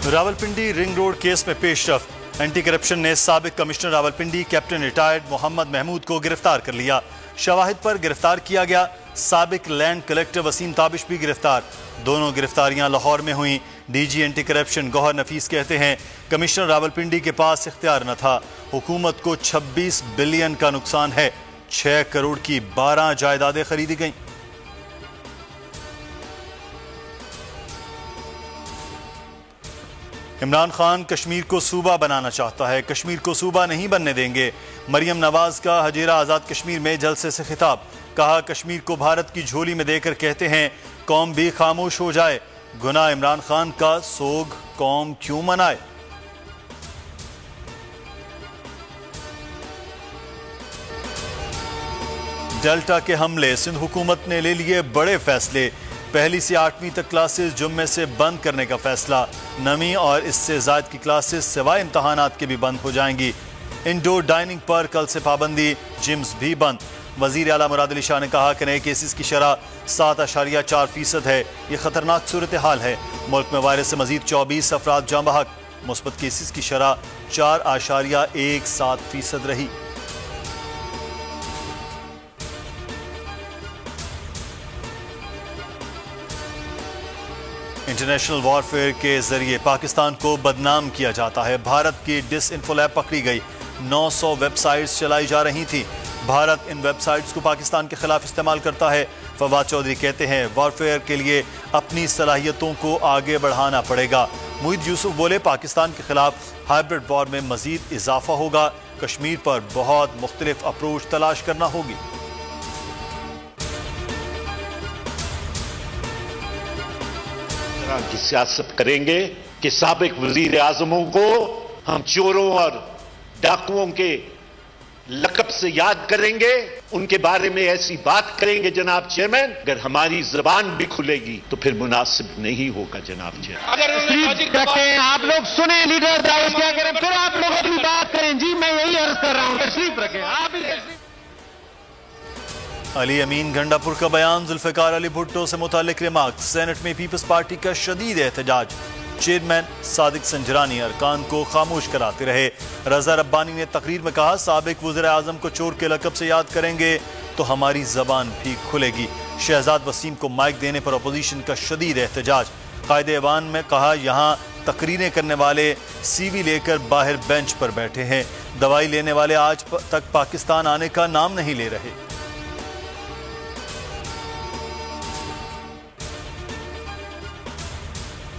Rawalpindi ring road case में पेशरफ। Anti corruption ने साबिक commissioner Rawalpindi captain retired Mohammad Mahmood को गिरफ्तार कर लिया। शवाहिद पर गिरफ्तार किया गया। साबिक लैंड कलेक्टर वसीम ताबिश भी गिरफ्तार। दोनों गिरफ्तारियां लाहौर में हुई। डीजी एंटी करप्शन गौहर नफीस कहते हैं कमिश्नर रावलपिंडी के पास इख्तियार न था। हुकूमत को 26 बिलियन का नुकसान है। 6 करोड़ की 12 जायदादें खरीदी गईं। इमरान खान कश्मीर को सूबा बनाना चाहता है। कश्मीर को सूबा नहीं बनने देंगे। मरियम नवाज का हजीरा आज़ाद कश्मीर में जलसे से खिताब। कहा कश्मीर को भारत की झोली में देकर कहते हैं कौम भी खामोश हो जाए। गुनाह इमरान खान का, सोग कौम क्यों मनाए। डेल्टा के हमले, सिंध हुकूमत ने ले लिए बड़े फैसले। पहली से 8वीं तक क्लासेस जुम्मे से बंद करने का फैसला। नवीं और इससे ज़ायद की क्लासेस सिवाय इम्तहानात के भी बंद हो जाएंगी। इंडोर डाइनिंग पर कल से पाबंदी। जिम्स भी बंद। वज़ीर आला मुराद अली शाह ने कहा कि नए केसेस की शरह 7.4% है। ये खतरनाक सूरत हाल है। मुल्क में वायरस से मजीद 24 अफराद जाँ बहक। मुस्बत केसेस की शरह 4.17% रही। इंटरनेशनल वॉरफेयर के जरिए पाकिस्तान को बदनाम किया जाता है। भारत की डिसइंफो लैब पकड़ी गई। 900 वेबसाइट्स चलाई जा रही थी। भारत इन वेबसाइट्स को पाकिस्तान के खिलाफ इस्तेमाल करता है। फवाद चौधरी कहते हैं वॉरफेयर के लिए अपनी सलाहियतों को आगे बढ़ाना पड़ेगा। मुईद यूसुफ बोले पाकिस्तान के खिलाफ हाइब्रिड वॉर में मजीद इजाफा होगा। कश्मीर पर बहुत मुख्तलिफ अप्रोच तलाश करना होगी। की सियासत करेंगे कि साबिक वजीर आजमों को हम चोरों और डाकुओं के लकब से याद करेंगे, उनके बारे में ऐसी बात करेंगे जनाब चेयरमैन, अगर हमारी जबान भी खुलेगी तो फिर मुनासिब नहीं होगा जनाब चेयरमैन। आप लोग सुने लीडर क्या करें, फिर आप लोग अपनी बात करें। जी मैं यही अर्ज कर रहा हूं, तशरीफ रखें आप। अली अमीन गंडापुर का बयान, जुल्फिकार अली भुट्टो से मुतालिक रिमार्क। सेनेट में पीपल्स पार्टी का शदीद एहतजाज। चेयरमैन सादिक संजरानी अरकान को खामोश कराते रहे। रजा रब्बानी ने तकरीर में कहा साबिक वज़ीर आज़म को चोर के लकब से याद करेंगे तो हमारी जबान भी खुलेगी। शहजाद वसीम को माइक देने पर अपोजिशन का शदीद एहतजाज। कायदे ऐवान में कहा यहाँ तकरीरें करने वाले CV लेकर बाहर बेंच पर बैठे हैं। दवाई लेने वाले आज तक पाकिस्तान आने का नाम नहीं ले रहे।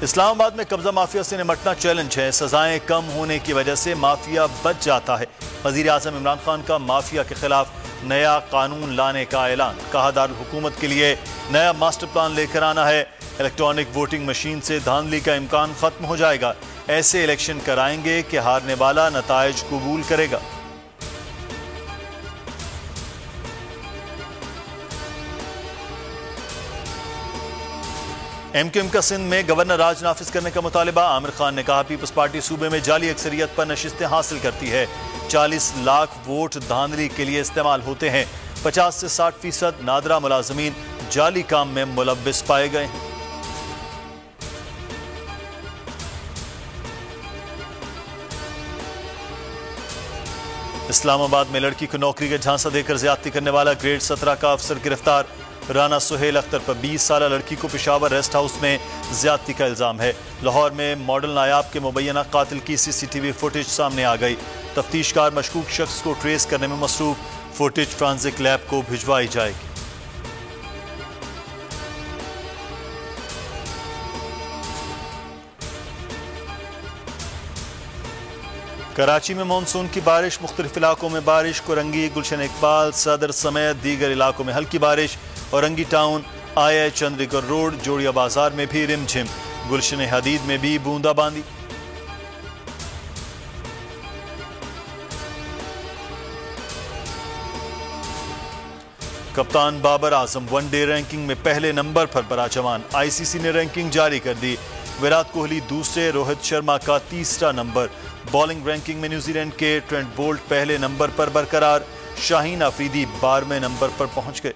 इस्लामाबाद में कब्जा माफिया से निपटना चैलेंज है। सजाएं कम होने की वजह से माफिया बच जाता है। वजीर आज़म इमरान खान का माफिया के खिलाफ नया कानून लाने का ऐलान। कहा दारुल हुकूमत के लिए नया मास्टर प्लान लेकर आना है। इलेक्ट्रॉनिक वोटिंग मशीन से धांधली का इम्कान खत्म हो जाएगा। ऐसे इलेक्शन कराएंगे कि हारने वाला नताइज कबूल करेगा। MQM का सिंध में गवर्नर राज नाफिज करने का मुतालिबा। आमिर खान ने कहा पीपल्स पार्टी सूबे में जाली अक्सरियत पर नशिस्तें हासिल करती है। 40 लाख वोट धांधली के लिए इस्तेमाल होते हैं। 50 से 60% नादरा मुलाजमीन जाली काम में मुलव्विस पाए गए हैं। इस्लामाबाद में लड़की को नौकरी का झांसा देकर ज्यादती करने वाला ग्रेड 17 का अफसर गिरफ्तार। राना सुहेल अख्तर पर 20 साल लड़की को पेशावर रेस्ट हाउस में ज्यादती का इल्जाम है। लाहौर में मॉडल नायाब के मुबैना कातिल की CCTV फुटेज सामने आ गई। तफ्तीशकार मशकूक शख्स को ट्रेस करने में मसरूफ। फुटेज फ्रांसिक लैब को भिजवाई जाएगी। कराची में मानसून की बारिश। मुख्तलिफ इलाकों में बारिश। कोरंगी, गुलशन इकबाल, सदर समेत दीगर इलाकों में हल्की बारिश। Orangi town, IA Chandigarh road, जोड़िया बाजार में भी रिमझिम। गुलशन हदीद में भी बूंदाबांदी। कप्तान बाबर आजम वनडे रैंकिंग में पहले नंबर पर बराजमान। ICC ने रैंकिंग जारी कर दी। विराट कोहली दूसरे, रोहित शर्मा का तीसरा नंबर। बॉलिंग रैंकिंग में न्यूजीलैंड के ट्रेंट बोल्ट पहले नंबर पर बरकरार। शाहीन अफरीदी 12वें नंबर पर पहुंच गए।